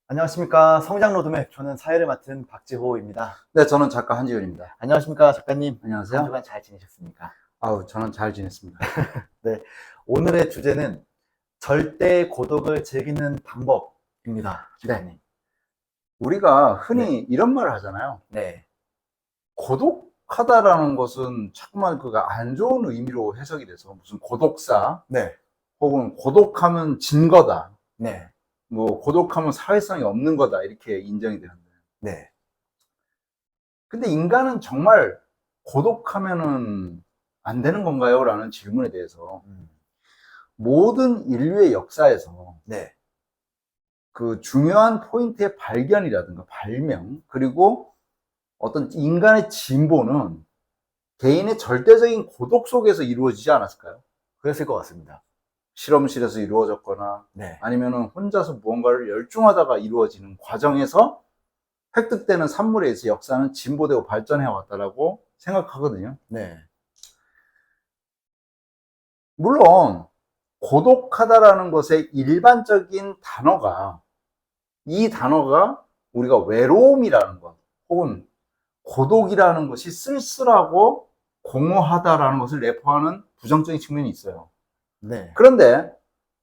안녕하십니까. 성장 로드맵, 저는 사회를 맡은 박지호입니다. 네, 저는 작가 한지훈입니다. 안녕하십니까, 작가님. 안녕하세요. 한 주간 잘 지내셨습니까? 저는 잘 지냈습니다. 네, 오늘의 주제는 절대 고독을 즐기는 방법입니다, 작가님. 우리가 흔히 네. 이런 말을 하잖아요. 네, 고독하다라는 것은 자꾸만 그가 안 좋은 의미로 해석이 돼서 무슨 고독사 네, 혹은 고독하면 진 거다. 네, 뭐 고독하면 사회성이 없는 거다. 이렇게 인정이 되는데. 네, 근데 인간은 정말 고독하면은 안 되는 건가요? 라는 질문에 대해서 모든 인류의 역사에서 네, 그 중요한 포인트의 발견이라든가 발명, 그리고 어떤 인간의 진보는 개인의 절대적인 고독 속에서 이루어지지 않았을까요? 그랬을 것 같습니다. 실험실에서 이루어졌거나 네, 아니면은 혼자서 무언가를 열중하다가 이루어지는 과정에서 획득되는 산물에 의해서 역사는 진보되고 발전해 왔다라고 생각하거든요. 네, 물론 고독하다라는 것의 일반적인 단어가, 이 단어가 우리가 외로움이라는 것 혹은 고독이라는 것이 쓸쓸하고 공허하다라는 것을 내포하는 부정적인 측면이 있어요. 네, 그런데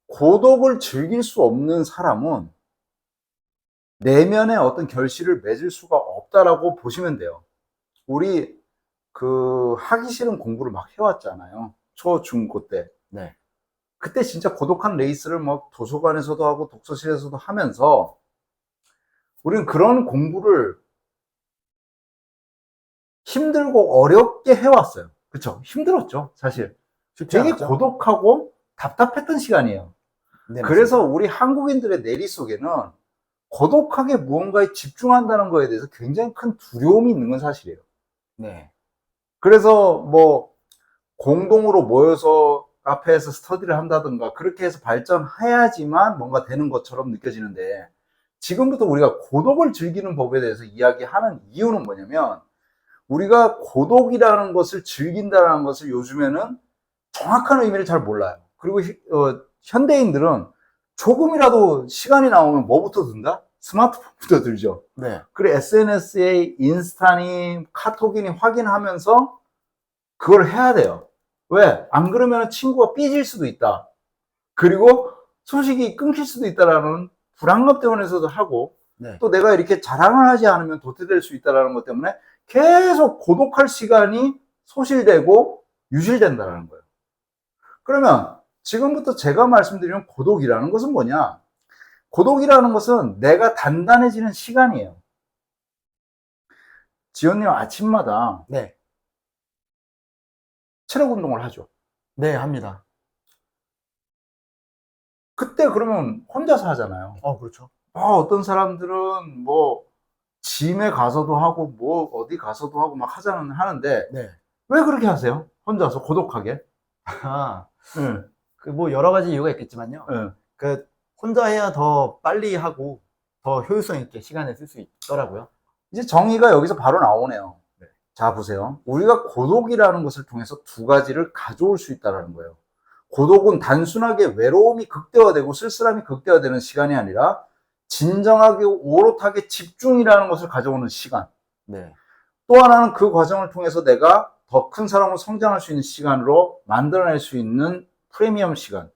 고독을 즐길 수 없는 사람은 내면의 어떤 결실을 맺을 수가 없다라고 보시면 돼요. 우리 그 하기 싫은 공부를 막 해왔잖아요. 초, 중, 고 때. 네, 그때 진짜 고독한 레이스를 막 도서관에서도 하고 독서실에서도 하면서 우리는 그런 공부를 힘들고 어렵게 해왔어요. 그쵸? 힘들었죠, 사실. 쉽지 되게 않았죠? 고독하고 답답했던 시간이에요. 네, 그래서 맞습니다. 우리 한국인들의 내리 속에는 고독하게 무언가에 집중한다는 거에 대해서 굉장히 큰 두려움이 있는 건 사실이에요. 네, 그래서 뭐 공동으로 모여서 카페에서 스터디를 한다든가 그렇게 해서 발전해야지만 뭔가 되는 것처럼 느껴지는데, 지금부터 우리가 고독을 즐기는 법에 대해서 이야기하는 이유는 뭐냐면, 우리가 고독이라는 것을 즐긴다는 것을 요즘에는 정확한 의미를 잘 몰라요. 그리고 현대인들은 조금이라도 시간이 나오면 뭐부터 든다? 스마트폰부터 들죠. 네, 그리고 SNS에 인스타니 카톡이니 확인하면서 그걸 해야 돼요. 왜? 안 그러면 친구가 삐질 수도 있다. 그리고 소식이 끊길 수도 있다라는 불안감 때문에서도 하고, 네, 또 내가 이렇게 자랑을 하지 않으면 도태될 수 있다라는 것 때문에 계속 고독할 시간이 소실되고 유실된다는 거예요. 그러면 지금부터 제가 말씀드리는 고독이라는 것은 뭐냐? 고독이라는 것은 내가 단단해지는 시간이에요. 지연님 아침마다 네, 체력 운동을 하죠. 네, 합니다. 그때 그러면 혼자서 하잖아요. 그렇죠. 어떤 사람들은 뭐 짐에 가서도 하고 뭐 어디 가서도 하고 막 하는데, 네. 왜 그렇게 하세요? 혼자서 고독하게? 아, 예, 그 뭐 여러 가지 이유가 있겠지만요. 예. 그 혼자 해야 더 빨리 하고 더 효율성 있게 시간을 쓸 수 있더라고요. 이제 정의가 여기서 바로 나오네요. 네. 자, 보세요. 우리가 고독이라는 것을 통해서 두 가지를 가져올 수 있다는 거예요. 고독은 단순하게 외로움이 극대화되고 쓸쓸함이 극대화되는 시간이 아니라 진정하게 오롯하게 집중이라는 것을 가져오는 시간. 네. 또 하나는 그 과정을 통해서 내가 더 큰 사람으로 성장할 수 있는 시간으로 만들어낼 수 있는 프리미엄 시간.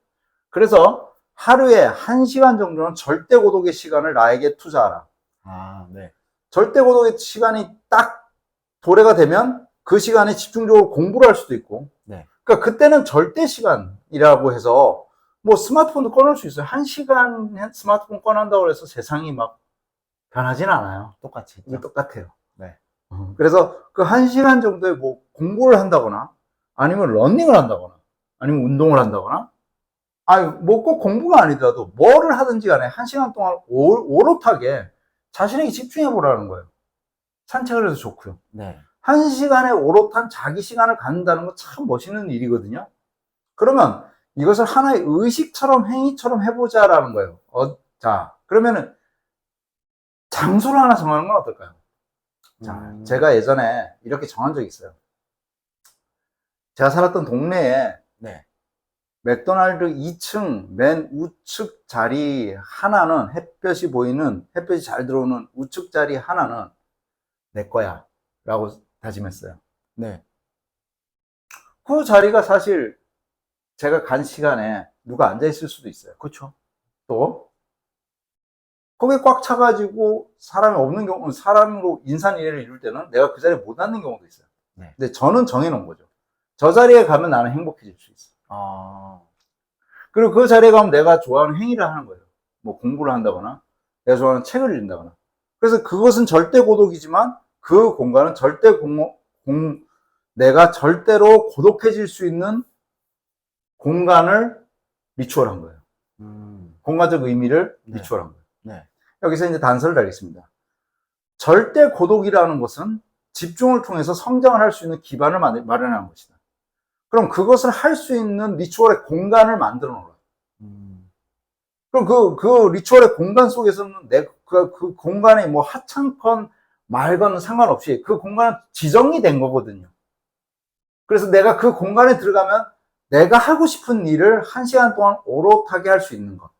그래서 하루에 1시간 정도는 절대 고독의 시간을 나에게 투자하라. 아, 네. 절대 고독의 시간이 딱 도래가 되면 그 시간에 집중적으로 공부를 할 수도 있고, 네. 그러니까 그때는 절대 시간이라고 해서 뭐 스마트폰도 꺼낼 수 있어요. 1시간 스마트폰 꺼낸다고 해서 세상이 막 변하진 않아요. 똑같이 이게 있죠. 똑같아요. 네. 그래서 그 1시간 정도에 뭐 공부를 한다거나 아니면 러닝을 한다거나 아니면 운동을 한다거나, 뭐 꼭 공부가 아니더라도 뭐를 하든지 간에 1시간 동안 오롯하게 자신에게 집중해 보라는 거예요. 산책을 해도 좋고요. 네. 1시간에 오롯한 자기 시간을 갖는다는 건 참 멋있는 일이거든요. 그러면 이것을 하나의 의식처럼 행위처럼 해보자라는 거예요. 자, 그러면은 장소를 하나 정하는 건 어떨까요? 자, 제가 예전에 이렇게 정한 적이 있어요. 제가 살았던 동네에 네. 맥도날드 2층 맨 우측 자리 하나는 햇볕이 잘 들어오는 우측 자리 하나는 내 거야 라고 다짐했어요. 네. 그 자리가 사실 제가 간 시간에 누가 앉아 있을 수도 있어요. 그렇죠. 또 거기에 꽉 차가지고 사람이 없는 경우, 사람으로 인산인해를 이룰 때는 내가 그 자리에 못 앉는 경우도 있어요. 네. 근데 저는 정해놓은 거죠. 저 자리에 가면 나는 행복해질 수 있어. 그리고 그 자리에 가면 내가 좋아하는 행위를 하는 거예요. 뭐 공부를 한다거나, 내가 좋아하는 책을 읽는다거나. 그래서 그것은 절대 고독이지만 그 공간은 내가 절대로 고독해질 수 있는 공간을 리추얼한 거예요. 공간적 의미를 네. 리추얼한 거예요. 네. 여기서 이제 단서를 달겠습니다. 절대 고독이라는 것은 집중을 통해서 성장을 할 수 있는 기반을 마련하는 것이다. 그럼 그것을 할 수 있는 리추얼의 공간을 만들어 놓으라. 그럼 그 리추얼의 공간 속에서는 그 공간이 뭐 하찮건 맑건 상관없이 그 공간은 지정이 된 거거든요. 그래서 내가 그 공간에 들어가면 내가 하고 싶은 일을 1시간 동안 오롯하게 할 수 있는 것.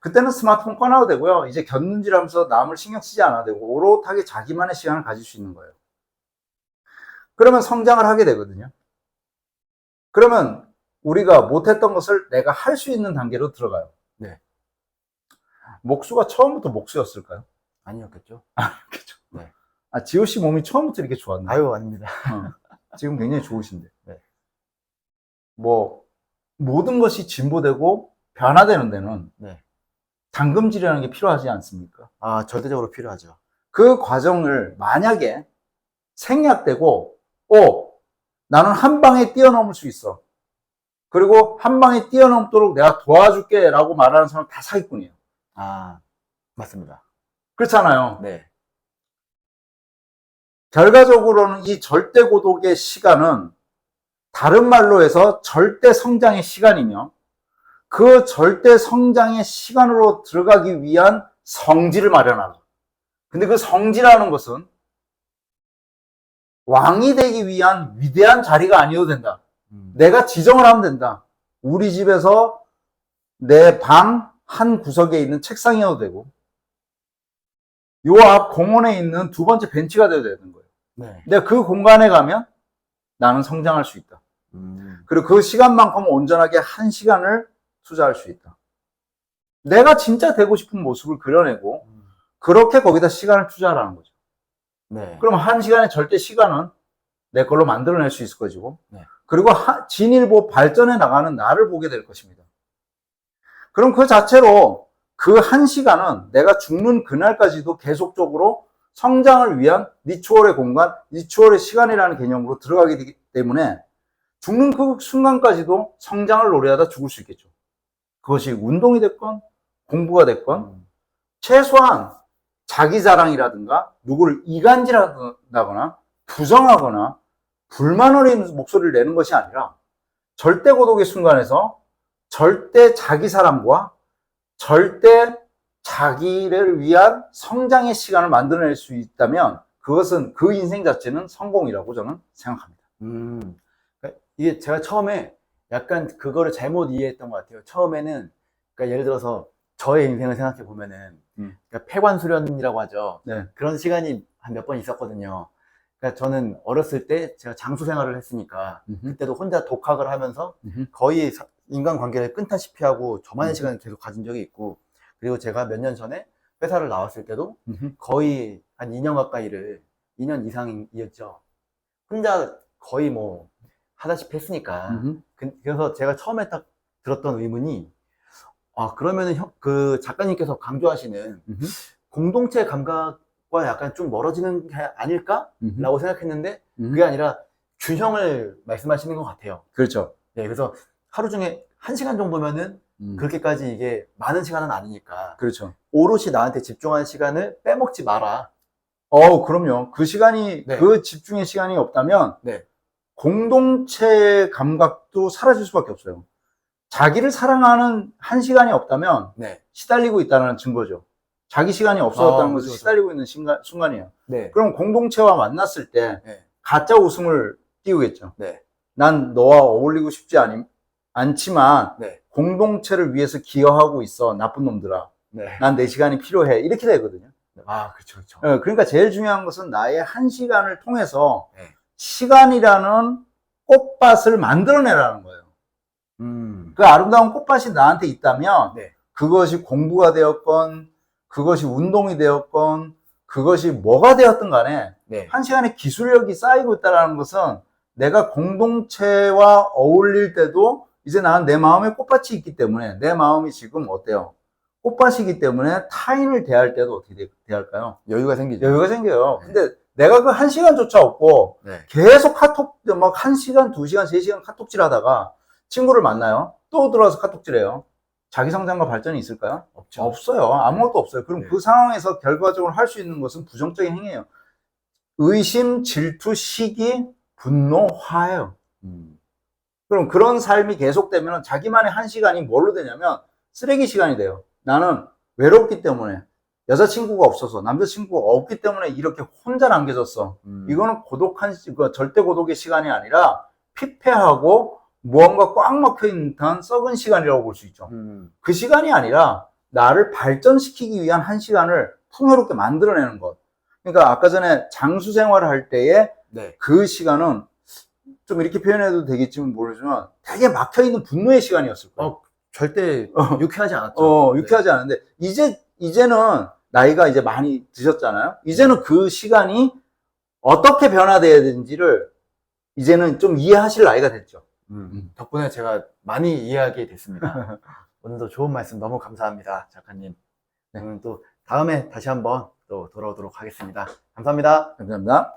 그때는 스마트폰 꺼놔도 되고요. 이제 곁눈질하면서 남을 신경 쓰지 않아도 되고 오롯하게 자기만의 시간을 가질 수 있는 거예요. 그러면 성장을 하게 되거든요. 그러면 우리가 못했던 것을 내가 할 수 있는 단계로 들어가요. 네. 목수가 처음부터 목수였을까요? 아니었겠죠. 그렇죠. 네. 지호 씨 몸이 처음부터 이렇게 좋았나요? 아유, 아닙니다. 지금 굉장히 좋으신데. 네. 뭐 모든 것이 진보되고 변화되는 데는 네. 당금질이라는 게 필요하지 않습니까? 절대적으로 필요하죠. 그 과정을 만약에 생략되고, 나는 한 방에 뛰어넘을 수 있어. 그리고 한 방에 뛰어넘도록 내가 도와줄게 라고 말하는 사람은 다 사기꾼이에요. 맞습니다. 그렇잖아요. 네. 결과적으로는 이 절대 고독의 시간은 다른 말로 해서 절대 성장의 시간이며 그 절대 성장의 시간으로 들어가기 위한 성지를 마련하라. 근데 그 성지라는 것은 왕이 되기 위한 위대한 자리가 아니어도 된다. 내가 지정을 하면 된다. 우리 집에서 내 방 한 구석에 있는 책상이어도 되고 요 앞 공원에 있는 두 번째 벤치가 되어도 되는 거예요. 네. 내가 그 공간에 가면 나는 성장할 수 있다. 그리고 그 시간만큼 온전하게 1시간을 투자할 수 있다. 내가 진짜 되고 싶은 모습을 그려내고 그렇게 거기다 시간을 투자하라는 거죠. 네. 그럼 1시간의 절대 시간은 내 걸로 만들어낼 수 있을 것이고 네. 그리고 진일보 발전해 나가는 나를 보게 될 것입니다. 그럼 그 자체로 그 1시간은 내가 죽는 그날까지도 계속적으로 성장을 위한 리추얼의 공간, 리추얼의 시간이라는 개념으로 들어가게 되기 때문에 죽는 그 순간까지도 성장을 노래하다 죽을 수 있겠죠. 그것이 운동이 됐건 공부가 됐건 최소한 자기 자랑이라든가 누구를 이간질한다거나 부정하거나 불만을 목소리를 내는 것이 아니라 절대 고독의 순간에서 절대 자기 사랑과 절대 자기를 위한 성장의 시간을 만들어낼 수 있다면 그것은 그 인생 자체는 성공이라고 저는 생각합니다. 그러니까 이게 제가 처음에 약간 그거를 잘못 이해했던 것 같아요. 처음에는 그러니까 예를 들어서 저의 인생을 생각해 보면은 그러니까 폐관수련이라고 하죠. 네. 그런 시간이 한 몇 번 있었거든요. 그러니까 저는 어렸을 때 제가 장수 생활을 했으니까 그때도 혼자 독학을 하면서 거의 인간관계를 끊다시피 하고 저만의 시간을 계속 가진 적이 있고 그리고 제가 몇 년 전에 회사를 나왔을 때도 거의 한 2년 가까이를 2년 이상이었죠. 혼자 거의 뭐 하다시피 했으니까 그래서 제가 처음에 딱 들었던 의문이 그러면은 그 작가님께서 강조하시는 공동체 감각과 약간 좀 멀어지는 게 아닐까? 라고 생각했는데 그게 아니라 균형을 말씀하시는 것 같아요. 그렇죠. 네, 그래서 하루 중에 1시간 정도면은 그렇게까지 이게 많은 시간은 아니니까 그렇죠. 오롯이 나한테 집중하는 시간을 빼먹지 마라. 그럼요. 그 시간이, 네. 그 집중의 시간이 없다면 네. 공동체 감각도 사라질 수밖에 없어요. 자기를 사랑하는 1시간이 없다면 네. 시달리고 있다는 증거죠. 자기 시간이 없어졌다는 것을 그렇죠. 시달리고 있는 순간이에요. 네. 그럼 공동체와 만났을 때 네. 가짜 웃음을 띄우겠죠. 네. 난 너와 어울리고 싶지 않지만 네. 공동체를 위해서 기여하고 있어, 나쁜 놈들아. 네. 난 내 시간이 필요해. 이렇게 되거든요. 아, 그쵸, 그쵸. 그러니까 제일 중요한 것은 나의 한 시간을 통해서 네. 시간이라는 꽃밭을 만들어내라는 거예요. 그 아름다운 꽃밭이 나한테 있다면 네. 그것이 공부가 되었건 그것이 운동이 되었건 그것이 뭐가 되었든 간에 네. 한 시간에 기술력이 쌓이고 있다는 것은 내가 공동체와 어울릴 때도 이제 나는 내 마음에 꽃밭이 있기 때문에 내 마음이 지금 어때요? 꽃밭이기 때문에 타인을 대할 때도 어떻게 대할까요? 여유가 생기죠. 여유가 생겨요. 네. 근데 내가 그 한 시간조차 없고 네. 계속 카톡 막 1시간, 2시간, 3시간 카톡질 하다가 친구를 만나요. 또 들어와서 카톡질해요. 자기 성장과 발전이 있을까요? 없죠. 없어요. 아무것도 없어요. 그럼 네. 그 상황에서 결과적으로 할 수 있는 것은 부정적인 행위예요. 의심, 질투, 시기, 분노, 화예요. 그럼 그런 삶이 계속되면 자기만의 한 시간이 뭘로 되냐면 쓰레기 시간이 돼요. 나는 외롭기 때문에 여자친구가 없어서 남자친구가 없기 때문에 이렇게 혼자 남겨졌어. 이거는 고독한, 절대 고독의 시간이 아니라 피폐하고 무언가 꽉 막혀있는 듯한 썩은 시간이라고 볼 수 있죠. 그 시간이 아니라 나를 발전시키기 위한 한 시간을 풍요롭게 만들어내는 것. 그러니까 아까 전에 장수 생활을 할 때에 네. 그 시간은 좀 이렇게 표현해도 되겠지만 모르지만 되게 막혀있는 분노의 시간이었을 거예요. 절대 유쾌하지 않았죠. 유쾌하지 않은데 이제는 나이가 이제 많이 드셨잖아요. 이제는 그 시간이 어떻게 변화돼야 되는지를 이제는 좀 이해하실 나이가 됐죠. 덕분에 제가 많이 이해하게 됐습니다. 오늘도 좋은 말씀 너무 감사합니다, 작가님. 네. 또 다음에 다시 한번 또 돌아오도록 하겠습니다. 감사합니다. 감사합니다.